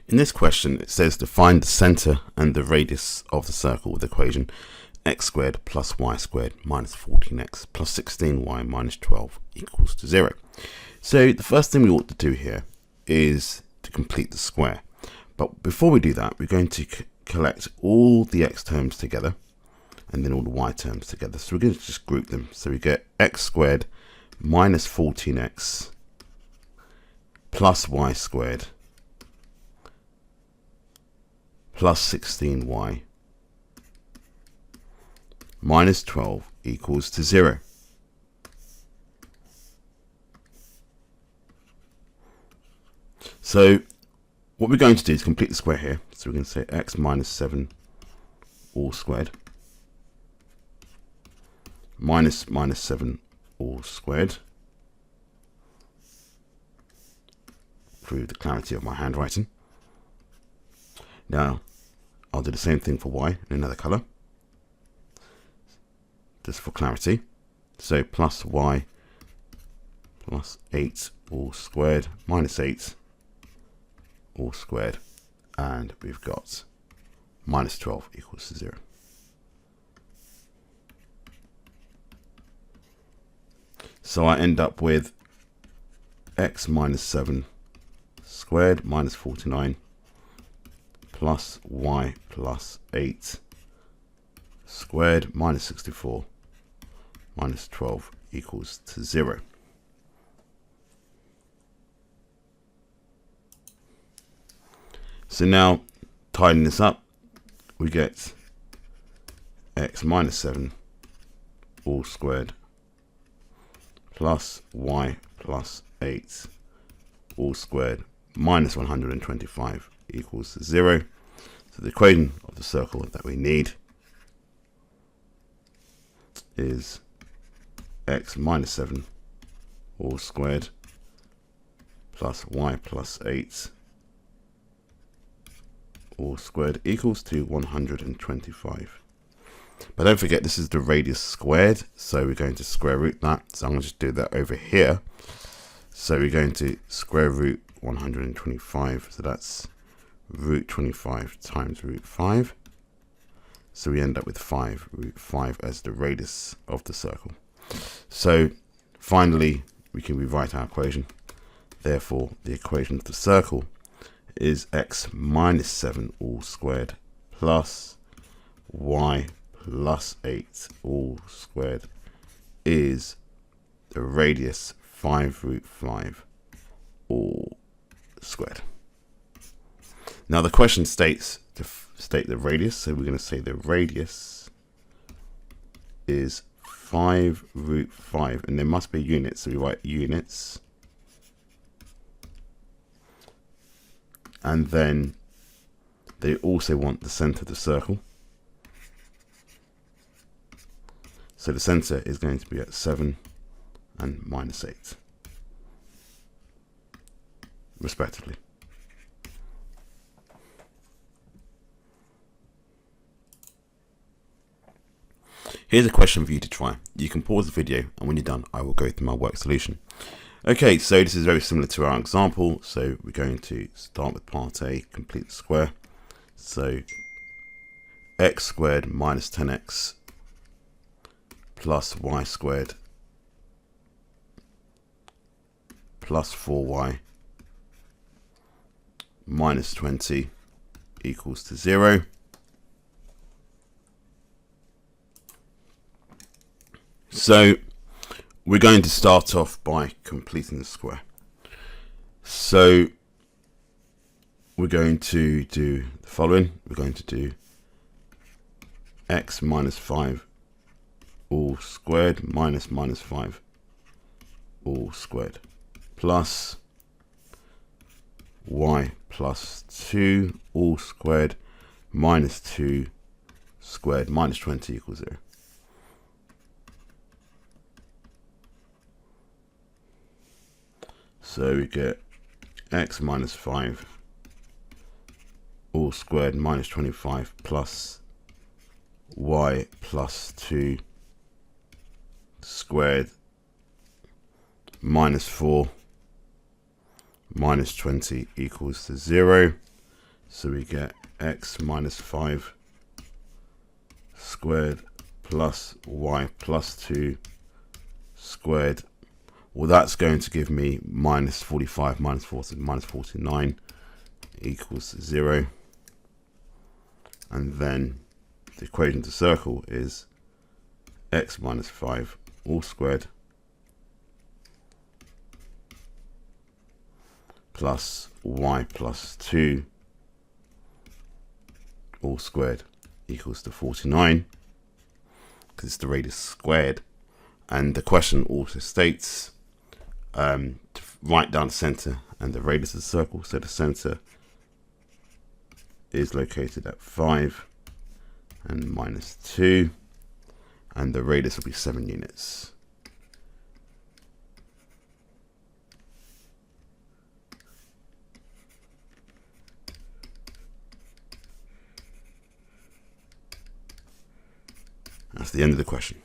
In this question, it says to find the center and the radius of the circle with the equation x squared plus y squared minus 14x plus 16y minus 12 equals to 0. So the first thing we ought to do here is to complete the square. But before we do that, we're going to collect all the x terms together and then all the y terms together. So we're going to just group them. So we get x squared minus 14x plus y squared plus 16y minus 12 equals to 0. So what we're going to do is complete the square here. So we're going to say x minus 7 all squared minus 7 all squared. Through the clarity of my handwriting. Now I'll do the same thing for y in another color, just for clarity. So plus y plus 8 all squared minus 8 all squared, and we've got minus 12 equals to 0. So I end up with x minus 7 squared minus 49 plus y plus 8 squared minus 64 minus 12 equals to 0. So now, tidying this up, we get x minus 7 all squared plus y plus 8 all squared minus 125 equals to 0. So the equation of the circle that we need is x minus 7 all squared plus y plus 8 all squared equals to 125. But don't forget, this is the radius squared, so we're going to square root that. So I'm going to just do that over here. So we're going to square root 125, so that's root 25 times root 5. So we end up with 5 root 5 as the radius of the circle. So finally, we can rewrite our equation. Therefore, the equation of the circle is x minus 7 all squared plus y plus 8 all squared is the radius 5 root 5 all squared. Now the question states to state the radius, so we're going to say the radius is 5 root 5, and there must be units, so we write units, and then they also want the center of the circle. So the center is going to be at 7 and minus 8, respectively. Here's a question for you to try. You can pause the video, and when you're done, I will go through my work solution. Okay, so this is very similar to our example. So we're going to start with part A, complete the square. So x squared minus 10x plus y squared plus 4y minus 20 equals to 0. So we're going to start off by completing the square. So we're going to do the following. We're going to do x minus 5 all squared minus 5 all squared plus y plus 2 all squared minus 2 squared minus 20 equals 0. So we get x minus 5 all squared minus 25 plus y plus 2 squared minus 4 minus 20 equals to 0. So we get x minus 5 squared plus y plus 2 squared. Well, that's going to give me minus 45 minus 40 minus 49 equals 0. And then the equation to circle is x minus 5 all squared plus y plus 2 all squared equals to 49, because it's the radius squared. And the question also states to write down the center and the radius of the circle. So the center is located at 5 and minus 2, and the radius will be 7 units. That's the end of the question.